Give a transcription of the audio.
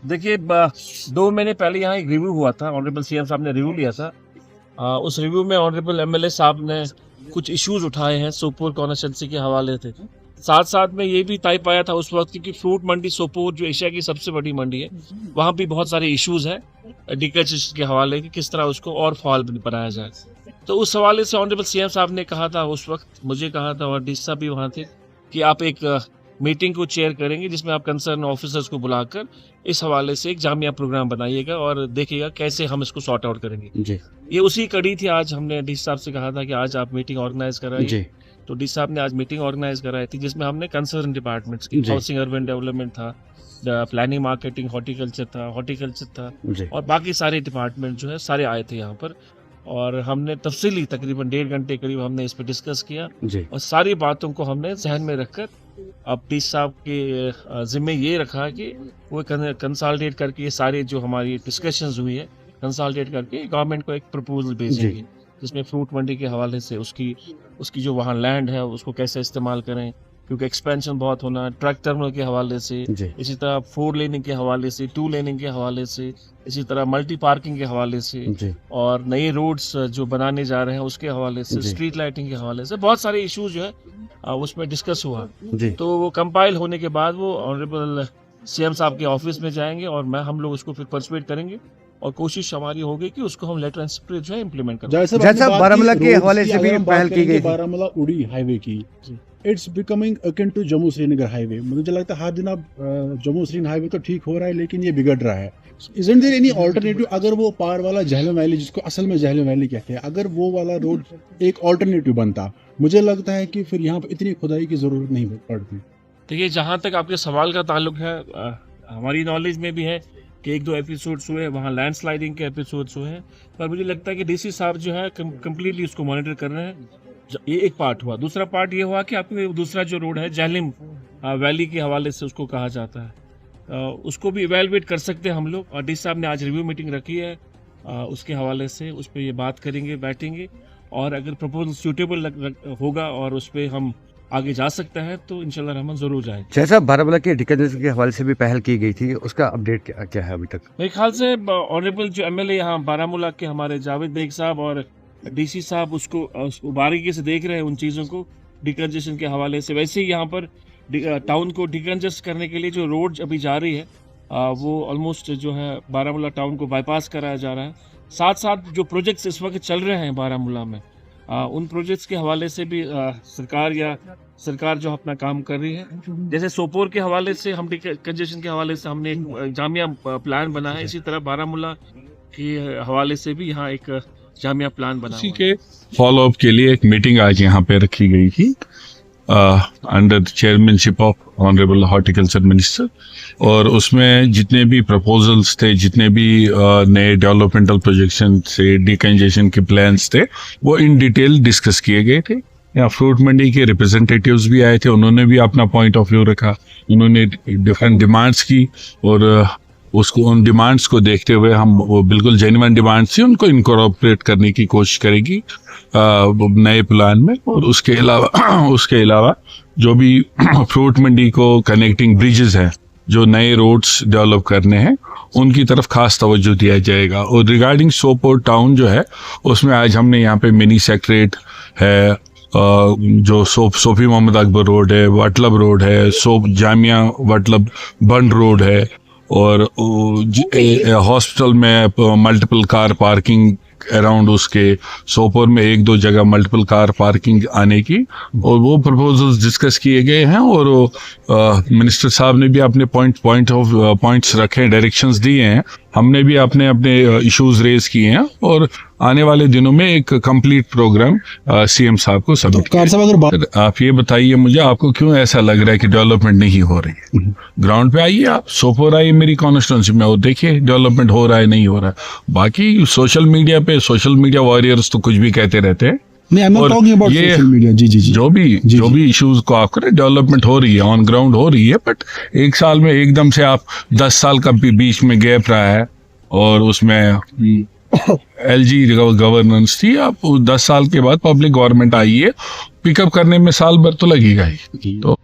देखिए 2 महीने पहले यहाँ एक रिव्यू हुआ था, ऑनरेबल सीएम साहब ने रिव्यू लिया था। उस रिव्यू में ऑनरेबल एमएलए साहब ने कुछ इश्यूज उठाए हैं सोपोर कॉन्स्टिट्यूंसी के हवाले से। साथ साथ में ये भी तय पाया था उस वक्त कि फ्रूट मंडी सोपोर जो एशिया की सबसे बड़ी मंडी है, वहाँ भी बहुत सारे इश्यूज हैं डिक्लेरेशन के हवाले के, किस तरह उसको और फॉल बनाया जाए। तो उस हवाले से ऑनरेबल सीएम साहब ने कहा था उस वक्त, मुझे कहा था और डी साहब भी वहाँ थे, कि आप एक मीटिंग को चेयर करेंगे जिसमें आप कंसर्न ऑफिसर्स को बुलाकर इस हवाले से एक जामिया प्रोग्राम बनाइएगा और देखिएगा कैसे हम इसको सॉर्ट आउट करेंगे जी। ये उसी कड़ी थी। आज हमने डी साहब से कहा था कि आज आप मीटिंग ऑर्गेनाइज कराइए, तो डी साहब ने आज मीटिंग ऑर्गेनाइज कराई थी जिसमें हमने कंसर्न डिपार्टमेंट्स की, हाउसिंग अर्बन डेवलपमेंट था, प्लानिंग मार्केटिंग हॉर्टिकल्चर था और बाकी सारे डिपार्टमेंट जो है सारे आए थे यहाँ पर, और हमने तफसीली तकरीबन 1.5 घंटे करीब हमने इस पर डिस्कस किया और सारी बातों को हमने जहन में रखकर अब डी साहब के जिम्मे ये रखा कि वो कंसल्टेट करके ये सारी जो हमारी डिस्कशंस हुई है कंसल्टेट करके गवर्नमेंट को एक प्रपोजल भेजेंगे जिसमें फ्रूट मंडी के हवाले से उसकी जो वहाँ लैंड है उसको कैसे इस्तेमाल करें, क्योंकि एक्सपेंशन बहुत होना, ट्रक टर्मिनल के हवाले से, इसी तरह 4 लेनिंग के हवाले से, 2 लेनिंग के हवाले से, इसी तरह मल्टी पार्किंग के हवाले से और नए रोड्स जो बनाने जा रहे हैं उसके हवाले से, स्ट्रीट लाइटिंग के हवाले से बहुत सारे इश्यूज जो है उसमें डिस्कस हुआ। तो वो कंपाइल होने के बाद वो ऑनरेबल सीएम साहब के ऑफिस में जाएंगे और हम लोग उसको फिर परसुएट करेंगे और कोशिश हमारी होगी कि उसको हम लेटर एंड स्पिरिट जो है इम्प्लीमेंट करें। जैसा बारामूला के हवाले से भी पहल की गई, बारामूला उड़ी हाईवे की, it's becoming akin to Jammu Srinagar highway. मुझे लगता है हर दिन अब जम्मू श्रीनगर हाईवे तो ठीक हो रहा है लेकिन ये बिगड़ रहा है। Isn't there any alternative? अगर वो पार वाला जहलम वैली, जिसको असल में जहलम वैली कहते हैं, अगर वो वाला रोड एक ऑल्टरनेटिव बनता, मुझे लगता है कि फिर यहाँ पर इतनी खुदाई की जरूरत नहीं पड़ती। देखिए, जहाँ तक आपके सवाल का ताल्लुक है, हमारी नॉलेज में भी है कि 1-2 एपिसोड्स हुए वहाँ लैंडस्लाइडिंग के एपिसोड्स हुए हैं, पर मुझे लगता है कि डीसी साहब जो है कम्प्लीटली उसको मॉनिटर कर रहे हैं। ये एक पार्ट हुआ। दूसरा पार्ट ये हुआ कि आपके दूसरा जो रोड है जहलम वैली के हवाले से उसको कहा जाता है, उसको भी इवेलुएट कर सकते हैं हम लोग, और डी साहब ने आज रिव्यू मीटिंग रखी है उसके हवाले से, उस पर ये बात करेंगे, बैठेंगे, और अगर प्रपोजल सूटेबल होगा और उस पर हम आगे जा सकते हैं तो इंशाल्लाह रहमान जरूर जाएंगे। जैसा बारामूला के डिक्लेरेशन के हवाले से भी पहल की गई थी, उसका अपडेट क्या है अभी तक? मेरे ख्याल से ऑनरेबल जो एमएलए यहाँ बारामूला के हमारे जावेद बेग साहब और डीसी साहब उसको बारीकी से देख रहे हैं उन चीज़ों को डिकंजेशन के हवाले से। वैसे ही यहाँ पर टाउन को डिकंजेस्ट करने के लिए जो रोड अभी जा रही है वो ऑलमोस्ट जो है बारामूला टाउन को बाईपास कराया जा रहा है। साथ साथ जो प्रोजेक्ट्स इस वक्त चल रहे हैं बारामूला में उन प्रोजेक्ट्स के हवाले से भी सरकार जो अपना काम कर रही है। जैसे सोपोर के हवाले से हम डिकंजेशन के हवाले से हमने एक जामिया प्लान बना है, इसी तरह बारामूला के हवाले से भी यहाँ एक जामिया प्लान बना। इसी के फॉलो अप के लिए एक मीटिंग आज यहाँ पे रखी गई थी under the chairmanship of honourable horticulture minister, और उसमें जितने भी प्रपोजल्स थे, जितने भी नए डेवलपमेंटल प्रोजेक्शन थे, डिकंजेशन के प्लान्स थे, वो इन डिटेल डिस्कस किए गए थे। यहाँ फ्रूट मंडी के रिप्रेजेंटेटिव्स भी आए थे, उन्होंने भी अपना पॉइंट ऑफ व्यू रखा, उन्होंने डिफरेंट डिमांड्स की, और उसको उन डिमांड्स को देखते हुए हम वो बिल्कुल जेन्युइन डिमांड्स थी उनको इनकॉर्पोरेट करने की कोशिश करेगी नए प्लान में। और उसके अलावा जो भी फ्रूट मंडी को कनेक्टिंग ब्रिजेस हैं, जो नए रोड्स डेवलप करने हैं, उनकी तरफ खास तवज्जो दिया जाएगा। और रिगार्डिंग सोपोर टाउन जो है उसमें आज हमने यहाँ पे मिनी सेक्रेटरेट है, जो सोफी मोहम्मद अकबर रोड है, वटलब रोड है, जामिया वटलब बंड रोड है, और हॉस्पिटल में मल्टीपल कार पार्किंग अराउंड उसके सोपोर में 1-2 जगह मल्टीपल कार पार्किंग आने की, और वो प्रपोजल्स डिस्कस किए गए हैं। और मिनिस्टर साहब ने भी अपने पॉइंट्स रखे, डायरेक्शंस दिए हैं, हमने भी अपने इश्यूज रेज किए हैं, और आने वाले दिनों में एक कंप्लीट प्रोग्राम सीएम साहब को सबमिट। आप ये बताइए मुझे, आपको क्यों ऐसा लग रहा है कि डेवलपमेंट नहीं हो रही है? ग्राउंड पे आइए, आप सोपोर आइए मेरी कॉन्स्टिट्यूंसी में, और देखिए डेवलपमेंट हो रहा है नहीं हो रहा है। बाकी सोशल मीडिया वॉरियर्स तो कुछ भी कहते रहते हैं, जो भी इश्यूज को आप करें, डेवलपमेंट हो रही है, ऑन ग्राउंड हो रही है, बट एक साल में एकदम से आप 10 साल का भी बीच में गैप रहा है, और उसमें एलजी गवर्नेंस थी। आप 10 साल के बाद पब्लिक गवर्नमेंट आई है, पिकअप करने में साल भर तो लगेगा ही। तो